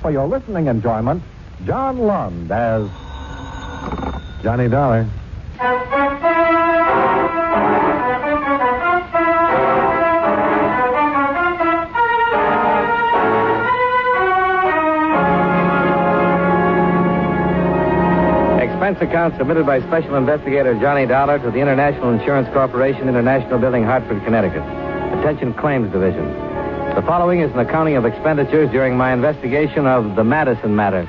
for your listening enjoyment, John Lund as Johnny Dollar. Expense account submitted by Special Investigator Johnny Dollar to the International Insurance Corporation, International Building, Hartford, Connecticut. Attention Claims Division. The following is an accounting of expenditures during my investigation of the Madison matter.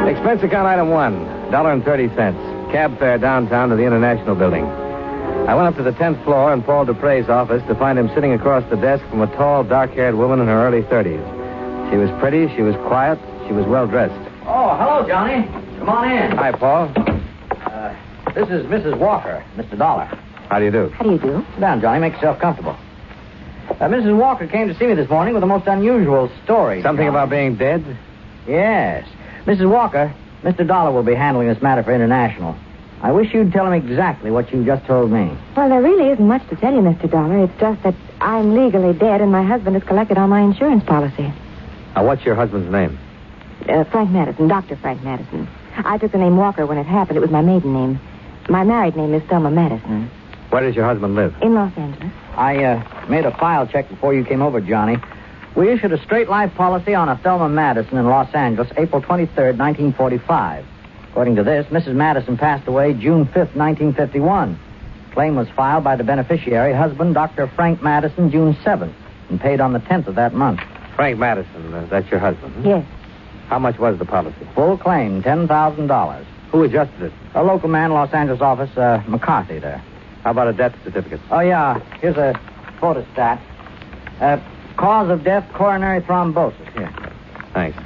Expense account item 1, $1.30. Cab fare downtown to the International Building. I went up to the 10th floor in Paul Dupre's office to find him sitting across the desk from a tall, dark-haired woman in her early 30s. She was pretty, she was quiet, she was well-dressed. Oh, hello, Johnny. Come on in. Hi, Paul. This is Mrs. Walker, Mr. Dollar. How do you do? How do you do? Sit down, Johnny. Make yourself comfortable. Mrs. Walker came to see me this morning with a most unusual story. Something Johnny. about being dead? Yes. Mrs. Walker, Mr. Dollar will be handling this matter for International. I wish you'd tell him exactly what you just told me. Well, there really isn't much to tell you, Mr. Dollar. It's just that I'm legally dead and my husband has collected on my insurance policy. What's your husband's name? Frank Madison, Dr. Frank Madison. I took the name Walker when it happened. It was my maiden name. My married name is Thelma Madison. Where does your husband live? In Los Angeles. I made a file check before you came over, Johnny. We issued a straight life policy on a Thelma Madison in Los Angeles, April 23rd, 1945. According to this, Mrs. Madison passed away June 5th, 1951. Claim was filed by the beneficiary, husband, Dr. Frank Madison, June 7th, and paid on the 10th of that month. Frank Madison, that's your husband? Huh? Yes. How much was the policy? Full claim, $10,000. Who adjusted it? A local man, Los Angeles office, McCarthy there. How about a death certificate? Oh, yeah. Here's a photostat. Cause of death, coronary thrombosis. Here. Thanks.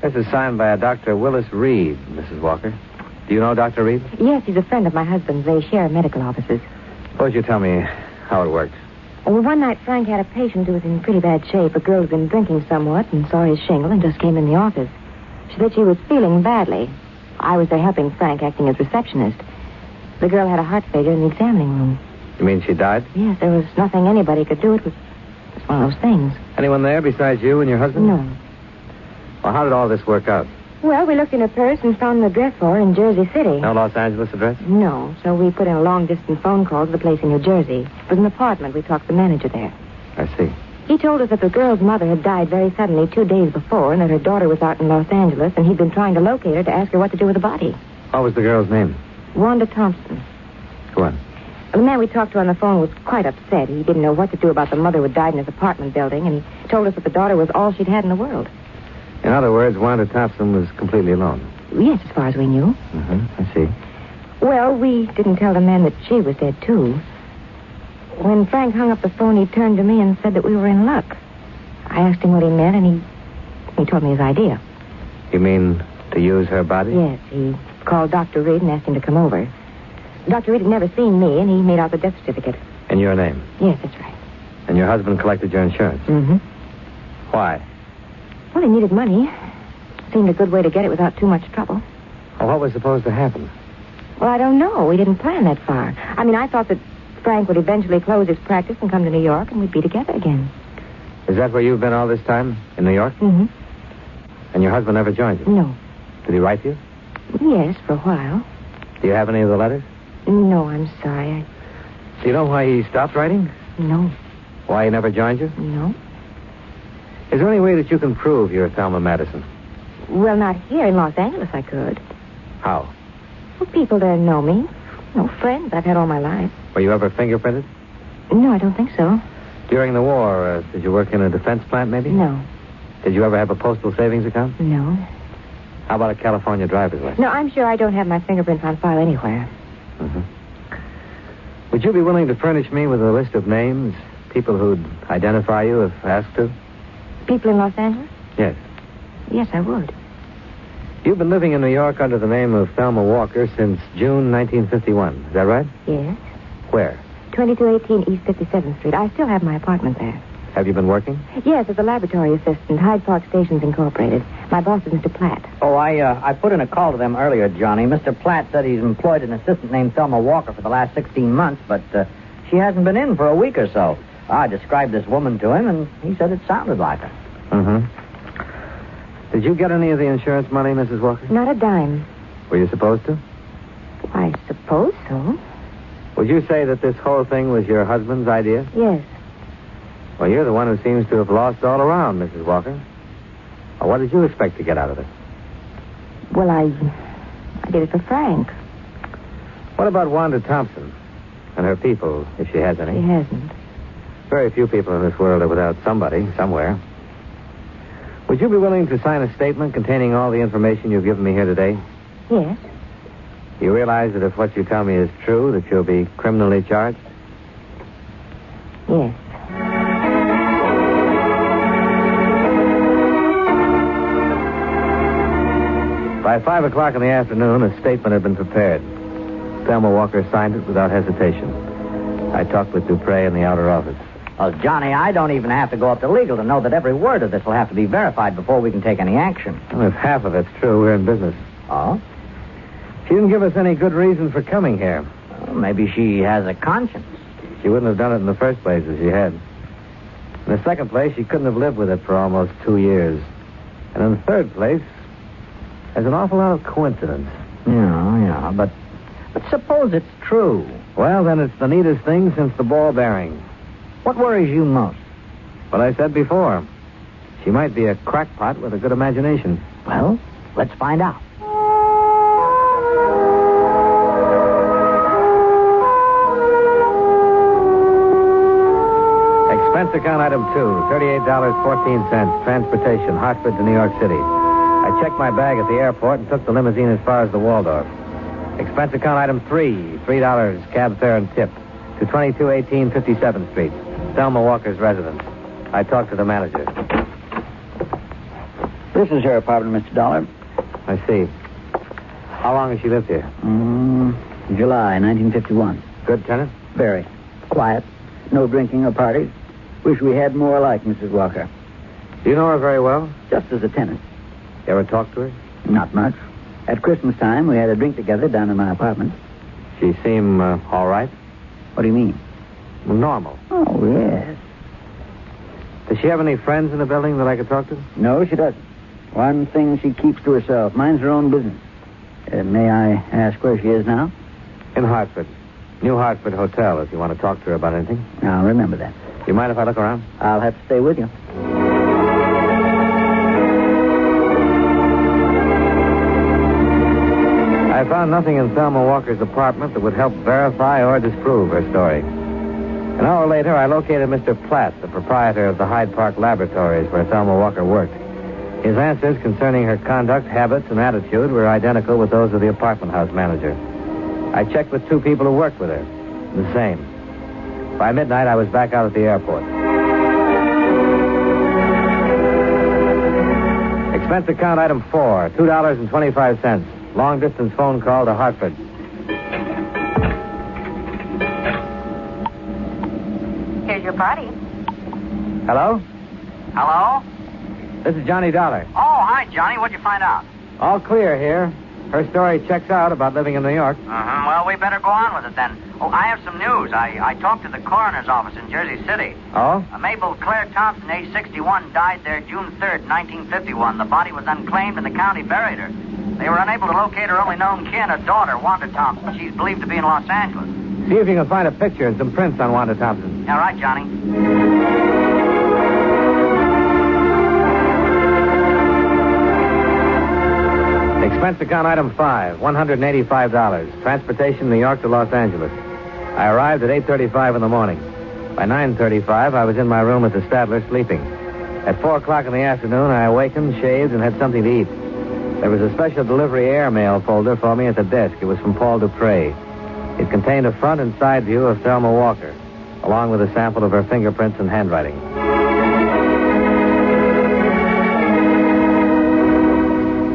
This is signed by a Dr. Willis Reed, Mrs. Walker. Do you know Dr. Reed? Yes, he's a friend of my husband's. They share medical offices. Suppose you tell me how it worked. Well, one night Frank had a patient who was in pretty bad shape. A girl had been drinking somewhat and saw his shingle and just came in the office. She said she was feeling badly. I was there helping Frank, acting as receptionist. The girl had a heart failure in the examining room. You mean she died? Yes, there was nothing anybody could do. It was one of those things. Anyone there besides you and your husband? No. Well, how did all this work out? Well, we looked in her purse and found an address for her in Jersey City. No Los Angeles address? No, so we put in a long-distance phone call to the place in New Jersey. It was an apartment. We talked to the manager there. I see. He told us that the girl's mother had died very suddenly 2 days before and that her daughter was out in Los Angeles and he'd been trying to locate her to ask her what to do with the body. What was the girl's name? Wanda Thompson. Go on. The man we talked to on the phone was quite upset. He didn't know what to do about the mother who had died in his apartment building, and he told us that the daughter was all she'd had in the world. In other words, Wanda Thompson was completely alone. Yes, as far as we knew. I see. Well, we didn't tell the man that she was dead, too. When Frank hung up the phone, he turned to me and said that we were in luck. I asked him what he meant, and he told me his idea. You mean to use her body? Yes, he called Dr. Reed and asked him to come over. Dr. Reed had never seen me, and he made out the death certificate. In your name? Yes, that's right. And your husband collected your insurance? Mm-hmm. Why? Well, he needed money. Seemed a good way to get it without too much trouble. Well, what was supposed to happen? Well, I don't know. We didn't plan that far. I mean, I thought that Frank would eventually close his practice and come to New York, and we'd be together again. Is that where you've been all this time? In New York? Mm-hmm. And your husband never joined you? No. Did he write you? Yes, for a while. Do you have any of the letters? No, I'm sorry. Do you know why he stopped writing? No. Why he never joined you? No. Is there any way that you can prove you're Thelma Madison? Well, not here in Los Angeles, I could. How? Well, people there know me. No friends I've had all my life. Were you ever fingerprinted? No, I don't think so. During the war, did you work in a defense plant, maybe? No. Did you ever have a postal savings account? No. How about a California driver's license? No, I'm sure I don't have my fingerprints on file anywhere. Mm-hmm. Would you be willing to furnish me with a list of names, people who'd identify you if asked to? People in Los Angeles? Yes. Yes, I would. You've been living in New York under the name of Thelma Walker since June 1951. Is that right? Yes. Where? 2218 East 57th Street. I still have my apartment there. Have you been working? Yes, as a laboratory assistant, Hyde Park Stations Incorporated. My boss is Mr. Platt. Oh, I put in a call to them earlier, Johnny. Mr. Platt said he's employed an assistant named Thelma Walker for the last 16 months, but she hasn't been in for a week or so. I described this woman to him, and he said it sounded like her. Mm-hmm. Did you get any of the insurance money, Mrs. Walker? Not a dime. Were you supposed to? I suppose so. Would you say that this whole thing was your husband's idea? Yes. Well, you're the one who seems to have lost all around, Mrs. Walker. Well, what did you expect to get out of it? Well, I did it for Frank. What about Wanda Thompson and her people, if she has any? She hasn't. Very few people in this world are without somebody, somewhere. Would you be willing to sign a statement containing all the information you've given me here today? Yes. You realize that if what you tell me is true, that you'll be criminally charged? Yes. By 5 o'clock in the afternoon, a statement had been prepared. Thelma Walker signed it without hesitation. I talked with Dupre in the outer office. Well, Johnny, I don't even have to go up to legal to know that every word of this will have to be verified before we can take any action. Well, if half of it's true, we're in business. Oh? She didn't give us any good reason for coming here. Well, maybe she has a conscience. She wouldn't have done it in the first place if she had. In the second place, she couldn't have lived with it for almost 2 years. And in the third place, there's an awful lot of coincidence. Yeah, but suppose it's true. Well, then it's the neatest thing since the ball bearing. What worries you most? What I said before. She might be a crackpot with a good imagination. Well, let's find out. Expense account item 2, $38.14, transportation, Hartford to New York City. I checked my bag at the airport and took the limousine as far as the Waldorf. Expense account item 3, $3, cab fare and tip, to 2218 57th Street, Thelma Walker's residence. I talked to the manager. This is her apartment, Mr. Dollar. I see. How long has she lived here? July 1951. Good tenant? Very. Quiet. No drinking or parties. Wish we had more like Mrs. Walker. Do you know her very well? Just as a tenant. You ever talk to her? Not much. At Christmas time, we had a drink together down in my apartment. She seem all right? What do you mean? Normal. Oh, yes. Does she have any friends in the building that I could talk to? No, she doesn't. One thing she keeps to herself. Minds her own business. May I ask where she is now? In Hartford. New Hartford Hotel, if you want to talk to her about anything. I'll remember that. Do you mind if I look around? I'll have to stay with you. I found nothing in Thelma Walker's apartment that would help verify or disprove her story. An hour later, I located Mr. Platt, the proprietor of the Hyde Park Laboratories where Thelma Walker worked. His answers concerning her conduct, habits, and attitude were identical with those of the apartment house manager. I checked with 2 people who worked with her. The same. By midnight, I was back out at the airport. Expense account item 4, $2.25. Long-distance phone call to Hartford. Here's your party. Hello? Hello? This is Johnny Dollar. Oh, hi, Johnny. What'd you find out? All clear here. Her story checks out about living in New York. Well, we better go on with it then. Oh, I have some news. I talked to the coroner's office in Jersey City. Oh? Mabel Claire Thompson, age 61, died there June 3rd, 1951. The body was unclaimed and the county buried her. They were unable to locate her only known kin, a daughter, Wanda Thompson. She's believed to be in Los Angeles. See if you can find a picture and some prints on Wanda Thompson. All right, Johnny. Expense account item 5, $185. Transportation, New York to Los Angeles. I arrived at 8:35 in the morning. By 9:35, I was in my room at the Stadler sleeping. At 4 o'clock in the afternoon, I awakened, shaved, and had something to eat. There was a special delivery airmail folder for me at the desk. It was from Paul Dupre. It contained a front and side view of Thelma Walker, along with a sample of her fingerprints and handwriting.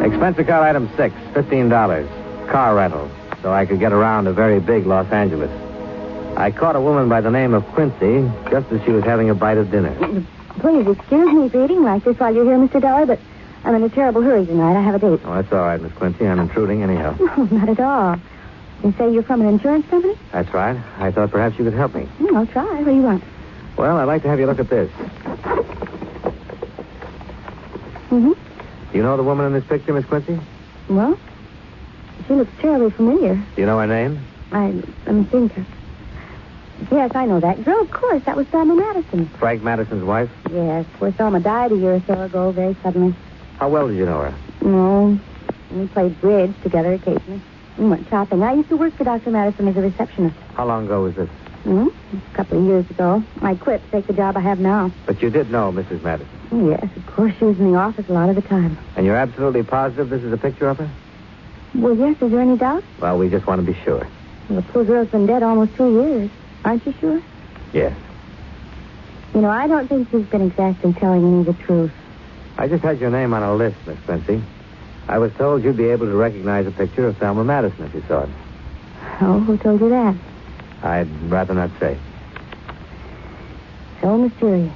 Expense account item 6, $15. Car rental, so I could get around to very big Los Angeles. I caught a woman by the name of Quincy just as she was having a bite of dinner. Please excuse me for eating like this while you're here, Mr. Dollar, but I'm in a terrible hurry tonight. I have a date. Oh, that's all right, Miss Quincy. I'm intruding anyhow. No, not at all. You say you're from an insurance company? That's right. I thought perhaps you could help me. I'll try. What do you want? Well, I'd like to have you look at this. Mm-hmm. Do you know the woman in this picture, Miss Quincy? Well, she looks terribly familiar. Do you know her name? Let me think. Yes, I know that girl. Of course, that was Thelma Madison. Frank Madison's wife? Yes, poor Thelma died a year or so ago, very suddenly. How well did you know her? No, we played bridge together occasionally. We went shopping. I used to work for Dr. Madison as a receptionist. How long ago was this? A couple of years ago. I quit to take the job I have now. But you did know Mrs. Madison? Yes, of course. She was in the office a lot of the time. And you're absolutely positive this is a picture of her? Well, yes. Is there any doubt? Well, we just want to be sure. Well, the poor girl's been dead almost 2 years. Aren't you sure? Yes. You know, I don't think she's been exactly telling me the truth. I just had your name on a list, Miss Quincy. I was told you'd be able to recognize a picture of Thelma Madison if you saw it. Oh, who told you that? I'd rather not say. So mysterious.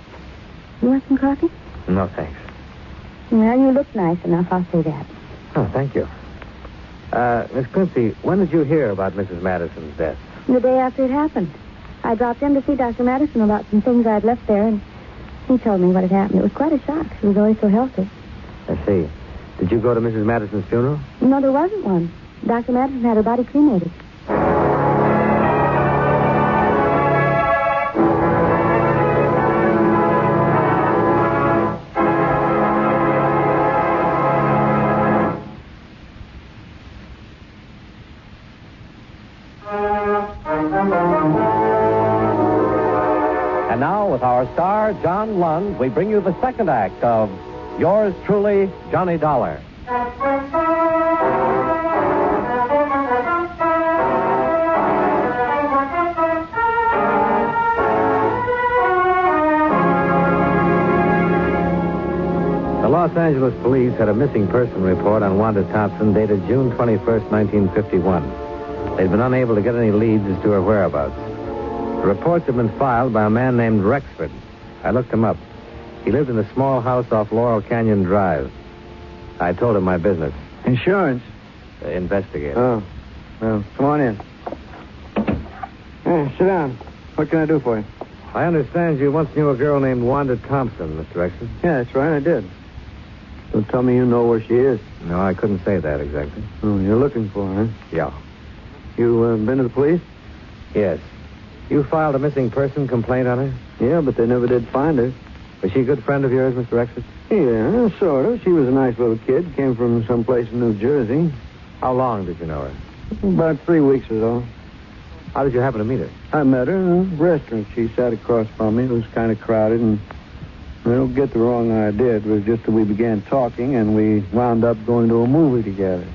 You want some coffee? No, thanks. Well, you look nice enough, I'll say that. Oh, thank you. Miss Quincy, when did you hear about Mrs. Madison's death? The day after it happened. I dropped in to see Dr. Madison about some things I'd left there, and he told me what had happened. It was quite a shock. She was always so healthy. I see. Did you go to Mrs. Madison's funeral? No, there wasn't one. Dr. Madison had her body cremated. And now, with our star, John Lund, we bring you the second act of Yours Truly, Johnny Dollar. The Los Angeles police had a missing person report on Wanda Thompson dated June 21st, 1951. They'd been unable to get any leads as to her whereabouts. The reports had been filed by a man named Rexford. I looked him up. He lived in a small house off Laurel Canyon Drive. I told him my business. Insurance? Investigator. Oh. Well, come on in. Sit down. What can I do for you? I understand you once knew a girl named Wanda Thompson, Mr. Rexford. Yeah, that's right, I did. Don't tell me you know where she is. No, I couldn't say that exactly. Oh, you're looking for her, huh? Yeah. You been to the police? Yes. You filed a missing person complaint on her? Yeah, but they never did find her. Was she a good friend of yours, Mr. Rexford? Yeah, sort of. She was a nice little kid. Came from someplace in New Jersey. How long did you know her? About 3 weeks or so. How did you happen to meet her? I met her in a restaurant. She sat across from me. It was kind of crowded, and I don't get the wrong idea. It was just that we began talking, and we wound up going to a movie together.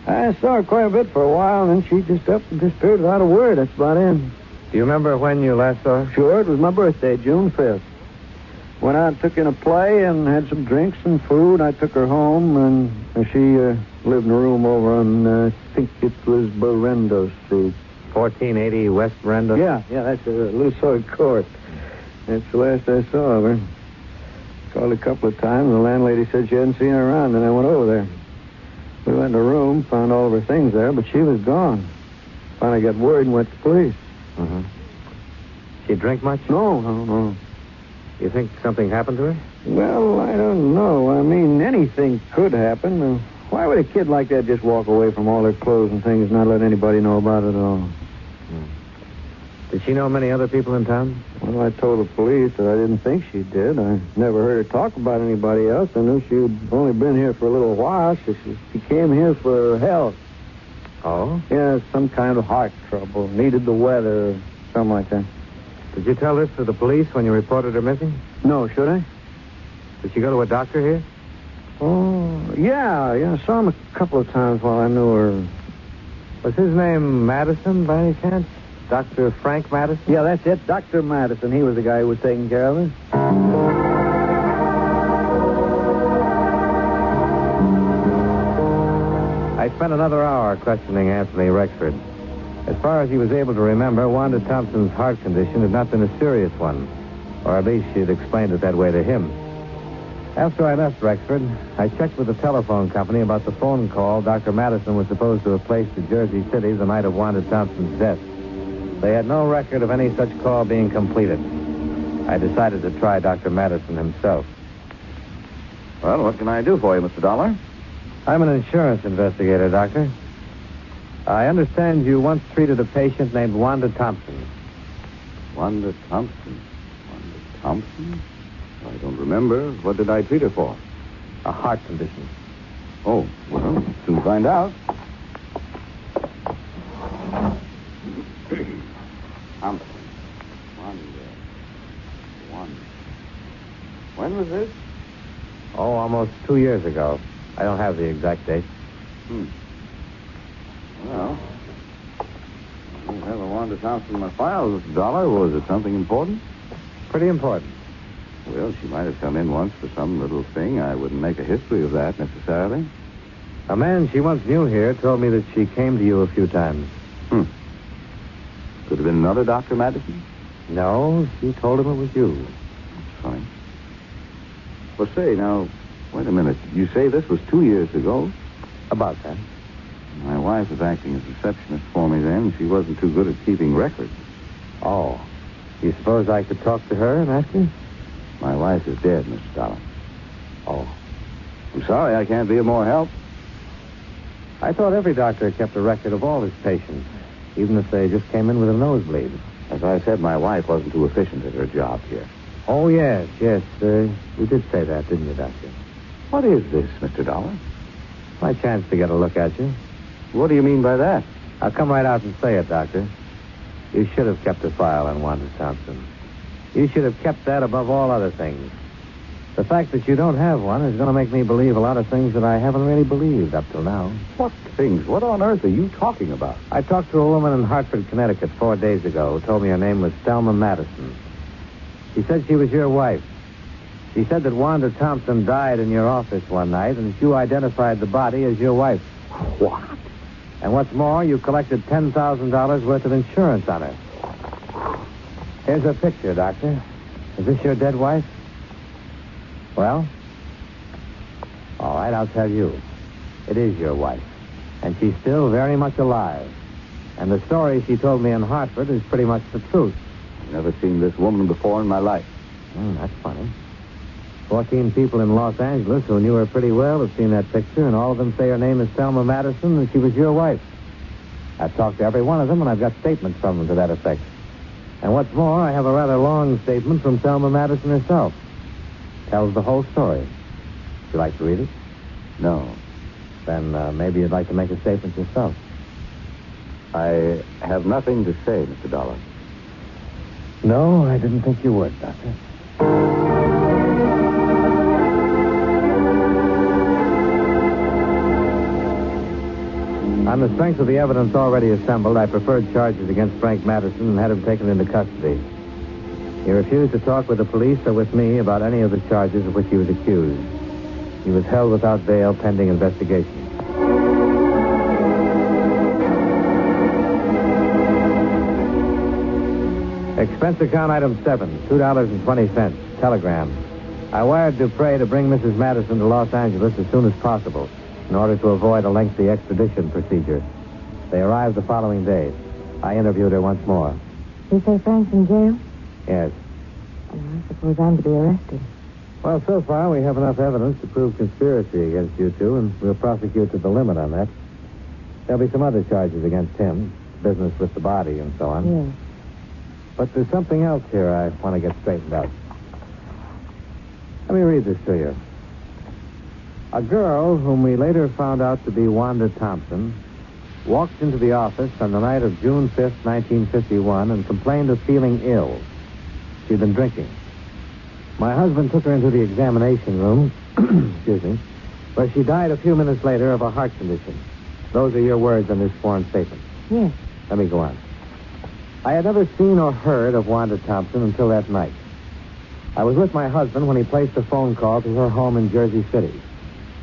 I saw her quite a bit for a while, and then she just up and disappeared without a word. That's about it. Do you remember when you last saw her? Sure, it was my birthday, June 5th. Went out and took in a play and had some drinks and food. I took her home, and she lived in a room over on, I think it was Berendo Street. 1480 West Brenda? Yeah, that's a Lusoid Court. That's the last I saw of her. Called a couple of times, and the landlady said she hadn't seen her around, and I went over there. We went in the room, found all of her things there, but she was gone. Finally got word and went to the police. Mm-hmm. She drink much? No. You think something happened to her? Well, I don't know. I mean, anything could happen. Why would a kid like that just walk away from all her clothes and things and not let anybody know about it at all? Did she know many other people in town? Well, I told the police that I didn't think she did. I never heard her talk about anybody else. I knew she'd only been here for a little while. She came here for health. Oh? Yeah, some kind of heart trouble. Needed the weather or something like that. Did you tell this to the police when you reported her missing? No, should I? Did she go to a doctor here? Oh, yeah. I saw him a couple of times while I knew her. Was his name Madison by any chance? Dr. Frank Madison? Yeah, that's it. Dr. Madison. He was the guy who was taking care of her. I spent another hour questioning Anthony Rexford. As far as he was able to remember, Wanda Thompson's heart condition had not been a serious one. Or at least she had explained it that way to him. After I left Rexford, I checked with the telephone company about the phone call Dr. Madison was supposed to have placed to Jersey City the night of Wanda Thompson's death. They had no record of any such call being completed. I decided to try Dr. Madison himself. Well, what can I do for you, Mr. Dollar? I'm an insurance investigator, Doctor. I understand you once treated a patient named Wanda Thompson. Wanda Thompson? Wanda Thompson? I don't remember. What did I treat her for? A heart condition. Oh, well, soon find out. Thompson. Wanda. When was this? Oh, almost 2 years ago. I don't have the exact date. Well, I don't have a Wanda Thompson in my files, Mr. Dollar. Was it something important? Pretty important. Well, she might have come in once for some little thing. I wouldn't make a history of that necessarily. A man she once knew here told me that she came to you a few times. Could have been another Dr. Madison? No, she told him it was you. That's funny. Well, say, now, wait a minute. You say this was 2 years ago? About that. My wife was acting as receptionist for me then. She wasn't too good at keeping records. Oh. You suppose I could talk to her and ask her? My wife is dead, Mr. Dollar. Oh. I'm sorry I can't be of more help. I thought every doctor kept a record of all his patients, even if they just came in with a nosebleed. As I said, my wife wasn't too efficient at her job here. Oh, yes. You did say that, didn't you, Doctor? What is this, Mr. Dollar? My chance to get a look at you. What do you mean by that? I'll come right out and say it, Doctor. You should have kept a file on Wanda Thompson. You should have kept that above all other things. The fact that you don't have one is going to make me believe a lot of things that I haven't really believed up till now. What things? What on earth are you talking about? I talked to a woman in Hartford, Connecticut 4 days ago who told me her name was Thelma Madison. She said she was your wife. She said that Wanda Thompson died in your office one night and that you identified the body as your wife. What? And what's more, you collected $10,000 worth of insurance on her. Here's her picture, Doctor. Is this your dead wife? Well? All right, I'll tell you. It is your wife. And she's still very much alive. And the story she told me in Hartford is pretty much the truth. I've never seen this woman before in my life. That's funny. 14 people in Los Angeles who knew her pretty well have seen that picture, and all of them say her name is Thelma Madison and she was your wife. I've talked to every one of them, and I've got statements from them to that effect. And what's more, I have a rather long statement from Thelma Madison herself. Tells the whole story. Would you like to read it? No. Then maybe you'd like to make a statement yourself. I have nothing to say, Mr. Dollar. No, I didn't think you would, Doctor. On the strength of the evidence already assembled, I preferred charges against Frank Madison and had him taken into custody. He refused to talk with the police or with me about any of the charges of which he was accused. He was held without bail pending investigation. Expense account item 7, $2.20, telegram. I wired Dupre to bring Mrs. Madison to Los Angeles as soon as possible in order to avoid a lengthy extradition procedure. They arrived the following day. I interviewed her once more. You say Frank's in jail? Yes. I suppose I'm to be arrested. Well, so far we have enough evidence to prove conspiracy against you two, and we'll prosecute to the limit on that. There'll be some other charges against him, business with the body and so on. Yes. But there's something else here I want to get straightened out. Let me read this to you. A girl whom we later found out to be Wanda Thompson walked into the office on the night of June 5th, 1951, and complained of feeling ill. She'd been drinking. My husband took her into the examination room, excuse me, where she died a few minutes later of a heart condition. Those are your words on this sworn statement. Yes. Let me go on. I had never seen or heard of Wanda Thompson until that night. I was with my husband when he placed a phone call to her home in Jersey City.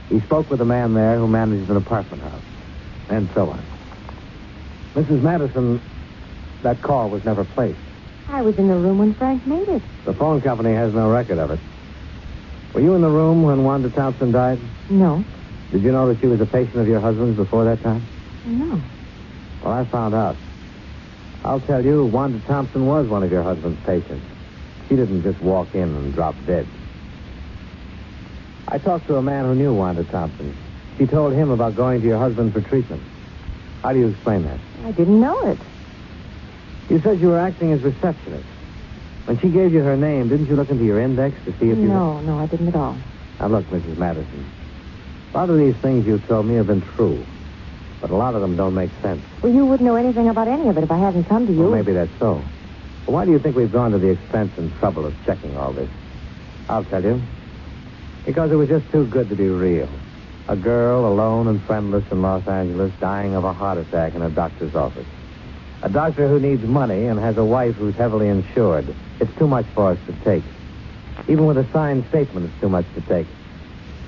He spoke with a man there who managed an apartment house, and so on. Mrs. Madison, that call was never placed. I was in the room when Frank made it. The phone company has no record of it. Were you in the room when Wanda Thompson died? No. Did you know that she was a patient of your husband's before that time? No. Well, I found out. I'll tell you, Wanda Thompson was one of your husband's patients. She didn't just walk in and drop dead. I talked to a man who knew Wanda Thompson. She told him about going to your husband for treatment. How do you explain that? I didn't know it. You said you were acting as receptionist. When she gave you her name, didn't you look into your index to see if you... No, I didn't at all. Now, look, Mrs. Madison. A lot of these things you told me have been true. But a lot of them don't make sense. Well, you wouldn't know anything about any of it if I hadn't come to you. Well, maybe that's so. But why do you think we've gone to the expense and trouble of checking all this? I'll tell you. Because it was just too good to be real. A girl alone and friendless in Los Angeles dying of a heart attack in a doctor's office. A doctor who needs money and has a wife who's heavily insured. It's too much for us to take. Even with a signed statement, it's too much to take.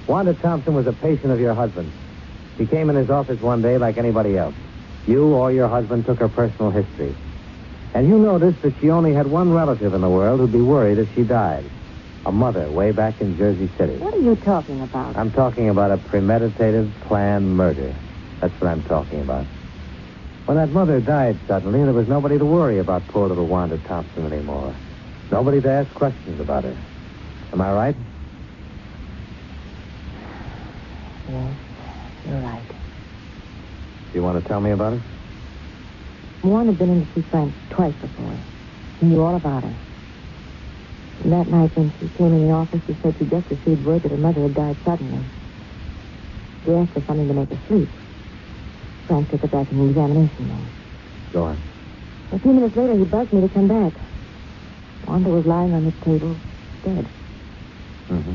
Wanda Thompson was a patient of your husband. She came in his office one day like anybody else. You or your husband took her personal history. And you noticed that she only had one relative in the world who'd be worried if she died. A mother way back in Jersey City. What are you talking about? I'm talking about a premeditated, planned murder. That's what I'm talking about. When that mother died suddenly, there was nobody to worry about poor little Wanda Thompson anymore. Nobody to ask questions about her. Am I right? Yes, you're right. Do you want to tell me about it? Warren had been in to see Frank twice before. He knew all about her. And that night when she came in the office, she said she just received word that her mother had died suddenly. She asked for something to make her sleep. Frank took her back in the examination room. Go on. A few minutes later, he buzzed me to come back. Wanda was lying on the table, dead. Mm-hmm.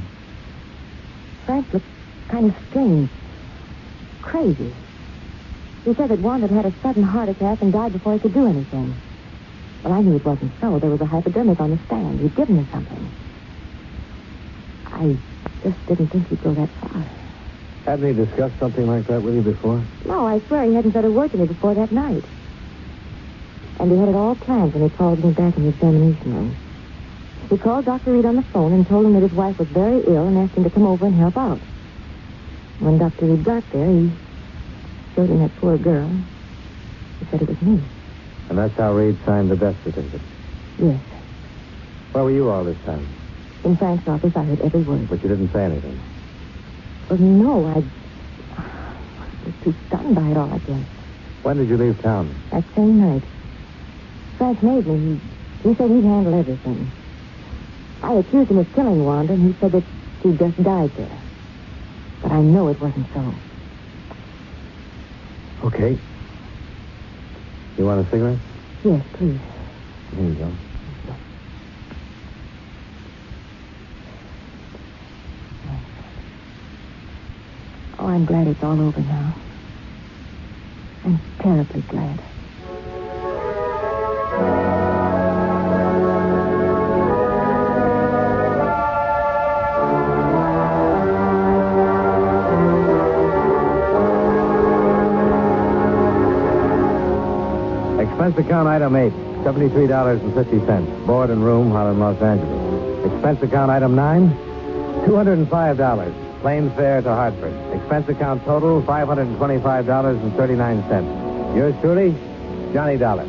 Frank looked kind of strange. Crazy. He said that Wanda had had a sudden heart attack and died before he could do anything. Well, I knew it wasn't so. There was a hypodermic on the stand. He'd given her something. I just didn't think he'd go that far. Hadn't he discussed something like that with you before? No, I swear he hadn't said a word to me before that night. And he had it all planned when he called me back in the examination room. He called Dr. Reed on the phone and told him that his wife was very ill and asked him to come over and help out. When Dr. Reed got there, he showed him that poor girl. He said it was me. And that's how Reed signed the death certificate? Yes. Where were you all this time? In Frank's office, I heard every word. But you didn't say anything? Well, no, I was too stunned by it all, I guess. When did you leave town? That same night. Frank made me. He said he'd handle everything. I accused him of killing Wanda, and he said that she just died there. But I know it wasn't so. Okay. You want a cigarette? Yes, please. Here you go. Oh, I'm glad it's all over now. I'm terribly glad. Expense account item 8, $73.50. Board and room, Holland, Los Angeles. Expense account item 9, $205. Planes fare to Hartford. Expense account total, $525.39. Yours truly, Johnny Dollar.